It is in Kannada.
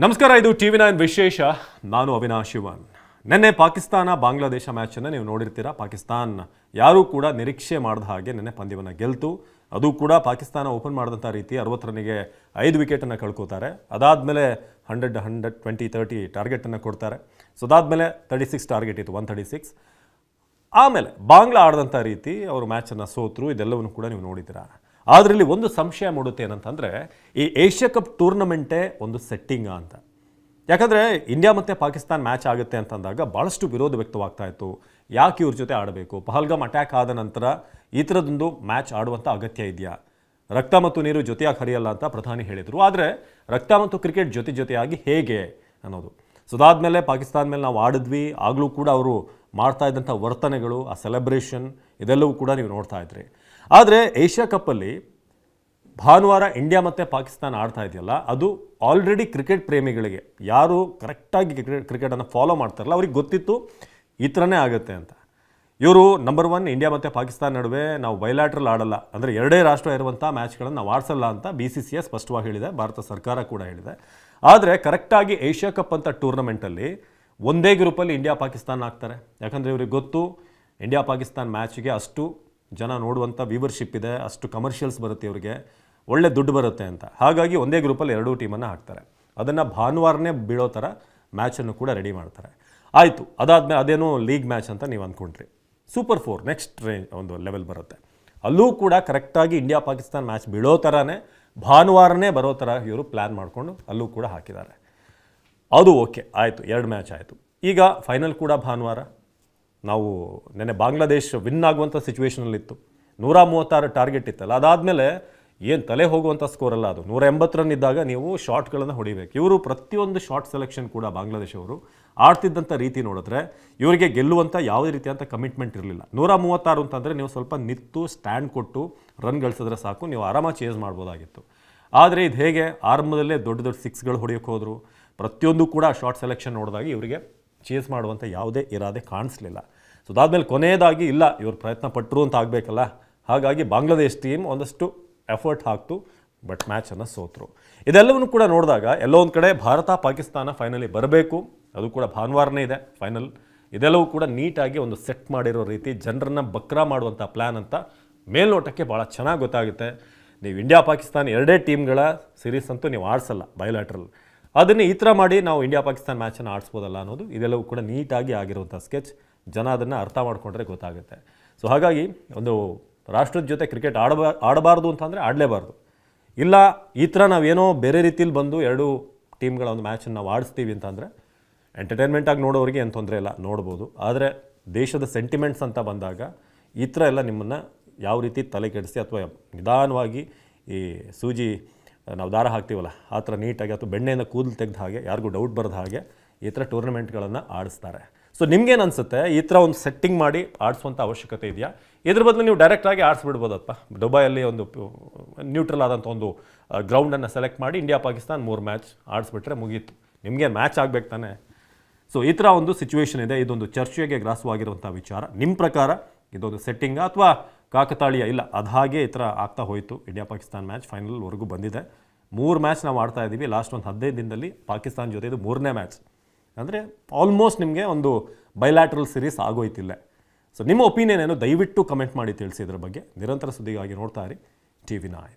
ನಮಸ್ಕಾರ, ಇದು ಟಿವಿ9 ವಿಶೇಷ. ನಾನು ಅವಿನಾಶ್ ಶಿವನ್. ನಿನ್ನೆ ಪಾಕಿಸ್ತಾನ ಬಾಂಗ್ಲಾದೇಶ ಮ್ಯಾಚನ್ನು ನೀವು ನೋಡಿರ್ತೀರಾ. ಪಾಕಿಸ್ತಾನ್ ಯಾರೂ ಕೂಡ ನಿರೀಕ್ಷೆ ಮಾಡಿದ ಹಾಗೆ ನಿನ್ನೆ ಪಂದ್ಯವನ್ನು ಗೆಲ್ತು. ಅದು ಕೂಡ ಪಾಕಿಸ್ತಾನ ಓಪನ್ ಮಾಡಿದಂಥ ರೀತಿ 60 ರನ್ನಿಗೆ 5 ವಿಕೆಟನ್ನು ಕಳ್ಕೋತಾರೆ. ಅದಾದಮೇಲೆ 100, 20, 30 ಟಾರ್ಗೆಟನ್ನು ಕೊಡ್ತಾರೆ. ಸೊ ಅದಾದಮೇಲೆ 36 ಟಾರ್ಗೆಟ್ ಇತ್ತು, 136. ಆಮೇಲೆ ಬಾಂಗ್ಲಾ ಆಡಿದಂಥ ರೀತಿ ಅವರು ಮ್ಯಾಚನ್ನು ಸೋತರು. ಇದೆಲ್ಲವನ್ನು ಕೂಡ ನೀವು ನೋಡಿದ್ದೀರಾ. ಆದರೆ ಇಲ್ಲಿ ಒಂದು ಸಂಶಯ ಮೂಡುತ್ತೆ ಏನಂತಂದರೆ, ಈ ಏಷ್ಯಾ ಕಪ್ ಟೂರ್ನಮೆಂಟೇ ಒಂದು ಸೆಟ್ಟಿಂಗ ಅಂತ. ಯಾಕಂದರೆ ಇಂಡಿಯಾ ಮತ್ತು ಪಾಕಿಸ್ತಾನ ಮ್ಯಾಚ್ ಆಗುತ್ತೆ ಅಂತಂದಾಗ ಭಾಳಷ್ಟು ವಿರೋಧ ವ್ಯಕ್ತವಾಗ್ತಾ ಇತ್ತು. ಯಾಕೆ ಇವ್ರ ಜೊತೆ ಆಡಬೇಕು? ಪಹಲ್ಗಾಮ್ ಅಟ್ಯಾಕ್ ಆದ ನಂತರ ಈ ಥರದೊಂದು ಮ್ಯಾಚ್ ಆಡುವಂಥ ಅಗತ್ಯ ಇದೆಯಾ? ರಕ್ತ ಮತ್ತು ನೀರು ಜೊತೆಯಾಗಿ ಹರಿಯಲ್ಲ ಅಂತ ಪ್ರಧಾನಿ ಹೇಳಿದರು. ಆದರೆ ರಕ್ತ ಮತ್ತು ಕ್ರಿಕೆಟ್ ಜೊತೆಯಾಗಿ ಹೇಗೆ ಅನ್ನೋದು. ಸೊ ಅದಾದಮೇಲೆ ಪಾಕಿಸ್ತಾನ ಮೇಲೆ ನಾವು ಆಡಿದ್ವಿ. ಆಗಲೂ ಕೂಡ ಅವರು ಮಾಡ್ತಾ ಇದ್ದಂಥ ವರ್ತನೆಗಳು, ಆ ಸೆಲೆಬ್ರೇಷನ್, ಇದೆಲ್ಲವೂ ಕೂಡ ನೀವು ನೋಡ್ತಾ ಇದ್ರಿ. ಆದರೆ ಏಷ್ಯಾ ಕಪ್ಪಲ್ಲಿ ಭಾನುವಾರ ಇಂಡಿಯಾ ಮತ್ತು ಪಾಕಿಸ್ತಾನ ಆಡ್ತಾ ಇದೆಯಲ್ಲ, ಅದು ಆಲ್ರೆಡಿ ಕ್ರಿಕೆಟ್ ಪ್ರೇಮಿಗಳಿಗೆ, ಯಾರು ಕರೆಕ್ಟಾಗಿ ಕ್ರಿಕೆಟನ್ನು ಫಾಲೋ ಮಾಡ್ತಾರಲ್ಲ, ಅವ್ರಿಗೆ ಗೊತ್ತಿತ್ತು ಈ ಥರನೇ ಆಗುತ್ತೆ ಅಂತ. ಇವರು ನಂಬರ್ 1 ಇಂಡಿಯಾ ಮತ್ತು ಪಾಕಿಸ್ತಾನ ನಡುವೆ ನಾವು ಬೈಲ್ಯಾಟ್ರಲ್ ಆಡಲ್ಲ, ಅಂದರೆ ಎರಡೇ ರಾಷ್ಟ್ರ ಇರುವಂಥ ಮ್ಯಾಚ್ಗಳನ್ನು ನಾವು ಆಡಿಸಲ್ಲ ಅಂತ BCCI ಸ್ಪಷ್ಟವಾಗಿ ಹೇಳಿದೆ. ಭಾರತ ಸರ್ಕಾರ ಕೂಡ ಹೇಳಿದೆ. ಆದರೆ ಕರೆಕ್ಟಾಗಿ ಏಷ್ಯಾ ಕಪ್ ಅಂತ ಟೂರ್ನಮೆಂಟಲ್ಲಿ ಒಂದೇ ಗ್ರೂಪಲ್ಲಿ ಇಂಡಿಯಾ ಪಾಕಿಸ್ತಾನ ಆಗ್ತಾರೆ. ಯಾಕಂದರೆ ಇವ್ರಿಗೆ ಗೊತ್ತು ಇಂಡಿಯಾ ಪಾಕಿಸ್ತಾನ ಮ್ಯಾಚ್ಗೆ ಅಷ್ಟು ಜನ ನೋಡುವಂಥ ವ್ಯೂವರ್ಶಿಪ್ ಇದೆ, ಅಷ್ಟು ಕಮರ್ಷಿಯಲ್ಸ್ ಬರುತ್ತೆ, ಇವರಿಗೆ ಒಳ್ಳೆ ದುಡ್ಡು ಬರುತ್ತೆ ಅಂತ. ಹಾಗಾಗಿ ಒಂದೇ ಗ್ರೂಪಲ್ಲಿ ಎರಡೂ ಟೀಮನ್ನು ಹಾಕ್ತಾರೆ. ಅದನ್ನು ಭಾನುವಾರನೇ ಬೀಳೋ ಥರ ಮ್ಯಾಚನ್ನು ಕೂಡ ರೆಡಿ ಮಾಡ್ತಾರೆ. ಆಯಿತು, ಅದಾದಮೇಲೆ ಅದೇನೋ ಲೀಗ್ ಮ್ಯಾಚ್ ಅಂತ ನೀವು ಅಂದ್ಕೊಂಡ್ರಿ. ಸೂಪರ್ 4 ನೆಕ್ಸ್ಟ್ ರೇಂಜ್ ಒಂದು ಲೆವೆಲ್ ಬರುತ್ತೆ. ಅಲ್ಲೂ ಕೂಡ ಕರೆಕ್ಟಾಗಿ ಇಂಡಿಯಾ ಪಾಕಿಸ್ತಾನ ಮ್ಯಾಚ್ ಬೀಳೋ ಥರನೇ ಭಾನುವಾರನೇ ಬರೋ ಥರ ಇವರು ಪ್ಲ್ಯಾನ್ ಮಾಡಿಕೊಂಡು ಅಲ್ಲೂ ಕೂಡ ಹಾಕಿದ್ದಾರೆ. ಅದು ಓಕೆ, ಆಯಿತು, 2 ಮ್ಯಾಚ್ ಆಯಿತು. ಈಗ ಫೈನಲ್ ಕೂಡ ಭಾನುವಾರ. ನಾವು ನೆನ್ನೆ ಬಾಂಗ್ಲಾದೇಶ್ ವಿನ್ ಆಗುವಂಥ ಸಿಚುವೇಷನಲ್ಲಿತ್ತು. 136 ಟಾರ್ಗೆಟ್ ಇತ್ತಲ್ಲ, ಅದಾದಮೇಲೆ ಏನು ತಲೆ ಹೋಗುವಂಥ ಸ್ಕೋರ್ ಅಲ್ಲ ಅದು. 180 ರನ್ ಇದ್ದಾಗ ನೀವು ಶಾಟ್ಗಳನ್ನು ಹೊಡಿಬೇಕು. ಇವರು ಪ್ರತಿಯೊಂದು ಶಾಟ್ ಸೆಲೆಕ್ಷನ್ ಕೂಡ ಬಾಂಗ್ಲಾದೇಶವರು ಆಡ್ತಿದ್ದಂಥ ರೀತಿ ನೋಡಿದ್ರೆ ಇವರಿಗೆ ಗೆಲ್ಲುವಂಥ ಯಾವುದೇ ರೀತಿಯಂಥ ಕಮಿಟ್ಮೆಂಟ್ ಇರಲಿಲ್ಲ. 136 ಅಂತಂದರೆ ನೀವು ಸ್ವಲ್ಪ ನಿಂತು ಸ್ಟ್ಯಾಂಡ್ ಕೊಟ್ಟು ರನ್ ಗಳಿಸಿದ್ರೆ ಸಾಕು, ನೀವು ಆರಾಮಾಗಿ ಚೇಸ್ ಮಾಡ್ಬೋದಾಗಿತ್ತು. ಆದರೆ ಇದು ಹೇಗೆ ಆರಂಭದಲ್ಲೇ ದೊಡ್ಡ 6ಗಳು ಹೊಡೆಯೋಕ್ಕೆ ಹೋದರು. ಪ್ರತಿಯೊಂದು ಕೂಡ ಶಾರ್ಟ್ ಸೆಲೆಕ್ಷನ್ ನೋಡಿದಾಗ ಇವರಿಗೆ ಚೇಸ್ ಮಾಡುವಂಥ ಯಾವುದೇ ಇರಾದೆ ಕಾಣಿಸ್ಲಿಲ್ಲ. ಸೊ ಅದಾದಮೇಲೆ ಕೊನೆಯದಾಗಿ ಇಲ್ಲ, ಇವರು ಪ್ರಯತ್ನ ಪಟ್ಟರು ಅಂತ ಆಗಬೇಕಲ್ಲ, ಹಾಗಾಗಿ ಬಾಂಗ್ಲಾದೇಶ್ ಟೀಮ್ ಒಂದಷ್ಟು ಎಫರ್ಟ್ ಹಾಕ್ತು, ಬಟ್ ಮ್ಯಾಚನ್ನು ಸೋತರು. ಇದೆಲ್ಲವನ್ನು ಕೂಡ ನೋಡಿದಾಗ ಎಲ್ಲೋ ಒಂದು ಕಡೆ ಭಾರತ ಪಾಕಿಸ್ತಾನ ಫೈನಲಿ ಬರಬೇಕು, ಅದು ಕೂಡ ಭಾನುವಾರನೇ ಇದೆ ಫೈನಲ್. ಇದೆಲ್ಲವೂ ಕೂಡ ನೀಟಾಗಿ ಒಂದು ಸೆಟ್ ಮಾಡಿರೋ ರೀತಿ, ಜನರನ್ನು ಬಕ್ರಾ ಮಾಡುವಂಥ ಪ್ಲ್ಯಾನ್ ಅಂತ ಮೇಲ್ನೋಟಕ್ಕೆ ಭಾಳ ಚೆನ್ನಾಗಿ ಗೊತ್ತಾಗುತ್ತೆ. ನೀವು ಇಂಡಿಯಾ ಪಾಕಿಸ್ತಾನ ಎರಡೇ ಟೀಮ್ಗಳ ಸೀರೀಸ್ ಅಂತೂ ನೀವು ಆಡಿಸಲ್ಲ ಬೈಲ್ಯಾಟ್ರಲ್. ಅದನ್ನು ಈ ಥರ ಮಾಡಿ ನಾವು ಇಂಡಿಯಾ ಪಾಕಿಸ್ತಾನ ಮ್ಯಾಚನ್ನು ಆಡಿಸ್ಬೋದಲ್ಲ ಅನ್ನೋದು ಇದೆಲ್ಲವೂ ಕೂಡ ನೀಟಾಗಿ ಆಗಿರುವಂಥ ಸ್ಕೆಚ್. ಜನ ಅದನ್ನು ಅರ್ಥ ಮಾಡಿಕೊಂಡ್ರೆ ಗೊತ್ತಾಗುತ್ತೆ. ಸೊ ಹಾಗಾಗಿ ಒಂದು ರಾಷ್ಟ್ರದ ಜೊತೆ ಕ್ರಿಕೆಟ್ ಆಡಬಾರ್ದು ಅಂತಂದರೆ ಆಡಲೇಬಾರ್ದು. ಇಲ್ಲ ಈ ಥರ ನಾವೇನೋ ಬೇರೆ ರೀತಿಯಲ್ಲಿ ಬಂದು ಎರಡು ಟೀಮ್ಗಳ ಒಂದು ಮ್ಯಾಚನ್ನು ನಾವು ಆಡಿಸ್ತೀವಿ ಅಂತಂದರೆ ಎಂಟರ್ಟೈನ್ಮೆಂಟಾಗಿ ನೋಡೋರಿಗೆ ಏನು ತೊಂದರೆ ಇಲ್ಲ, ನೋಡ್ಬೋದು. ಆದರೆ ದೇಶದ ಸೆಂಟಿಮೆಂಟ್ಸ್ ಅಂತ ಬಂದಾಗ ಈ ಥರ ಎಲ್ಲ ನಿಮ್ಮನ್ನು ಯಾವ ರೀತಿ ತಲೆ ಕೆಡಿಸಿ ಅಥವಾ ನಿಧಾನವಾಗಿ ಈ ಸೂಜಿ ನಾವು ದಾರ ಹಾಕ್ತೀವಲ್ಲ ಆ ಥರ ನೀಟಾಗಿ, ಅಥವಾ ಬೆಣ್ಣೆಯಿಂದ ಕೂದಲು ತೆಗೆದ ಹಾಗೆ, ಯಾರಿಗೂ ಡೌಟ್ ಬರದ ಹಾಗೆ ಈ ಥರ ಟೂರ್ನಮೆಂಟ್ಗಳನ್ನು ಆಡಿಸ್ತಾರೆ. ಸೊ ನಿಮ್ಗೇನು ಅನಿಸುತ್ತೆ, ಈ ಥರ ಒಂದು ಸೆಟ್ಟಿಂಗ್ ಮಾಡಿ ಆಡಿಸುವಂಥ ಅವಶ್ಯಕತೆ ಇದೆಯಾ? ಇದ್ರ ಬದಲು ನೀವು ಡೈರೆಕ್ಟಾಗಿ ಆಡಿಸ್ಬಿಡ್ಬೋದಪ್ಪ. ದುಬೈಯಲ್ಲಿ ಒಂದು ನ್ಯೂಟ್ರಲ್ ಆದಂಥ ಒಂದು ಗ್ರೌಂಡನ್ನು ಸೆಲೆಕ್ಟ್ ಮಾಡಿ ಇಂಡಿಯಾ ಪಾಕಿಸ್ತಾನ 3 ಮ್ಯಾಚ್ ಆಡಿಸ್ಬಿಟ್ರೆ ಮುಗೀತು. ನಿಮಗೆ ಮ್ಯಾಚ್ ಆಗಬೇಕು ತಾನೆ. ಸೊ ಈ ಥರ ಒಂದು ಸಿಚುವೇಷನ್ ಇದೆ. ಇದೊಂದು ಚರ್ಚೆಗೆ ಗ್ರಾಸವಾಗಿರುವಂಥ ವಿಚಾರ. ನಿಮ್ಮ ಪ್ರಕಾರ ಇದೊಂದು ಸೆಟ್ಟಿಂಗ ಅಥವಾ ಕಾಕತಾಳೀಯ? ಇಲ್ಲ, ಅದು ಹಾಗೆ ಈ ಥರ ಆಗ್ತಾ ಹೋಯಿತು. ಇಂಡಿಯಾ ಪಾಕಿಸ್ತಾನ ಮ್ಯಾಚ್ ಫೈನಲ್ವರೆಗೂ ಬಂದಿದೆ. 3 ಮ್ಯಾಚ್ ನಾವು ಆಡ್ತಾ ಇದ್ದೀವಿ. ಲಾಸ್ಟ್ ಒಂದು 15 ದಿನದಲ್ಲಿ ಪಾಕಿಸ್ತಾನ ಜೊತೆ ಇದು 3ನೇ ಮ್ಯಾಚ್. ಅಂದರೆ ಆಲ್ಮೋಸ್ಟ್ ನಿಮಗೆ ಒಂದು ಬೈಲ್ಯಾಟ್ರಲ್ ಸೀರೀಸ್ ಆಗೋಯ್ತಿಲ್ಲ. ಸೊ ನಿಮ್ಮ ಒಪಿನಿಯನ್ ಏನು? ದಯವಿಟ್ಟು ಕಮೆಂಟ್ ಮಾಡಿ ತಿಳಿಸಿ. ಇದ್ರ ಬಗ್ಗೆ ನಿರಂತರ ಸುದ್ದಿಗಾಗಿ ನೋಡ್ತಾ ಇರಿ ಟಿವಿ9.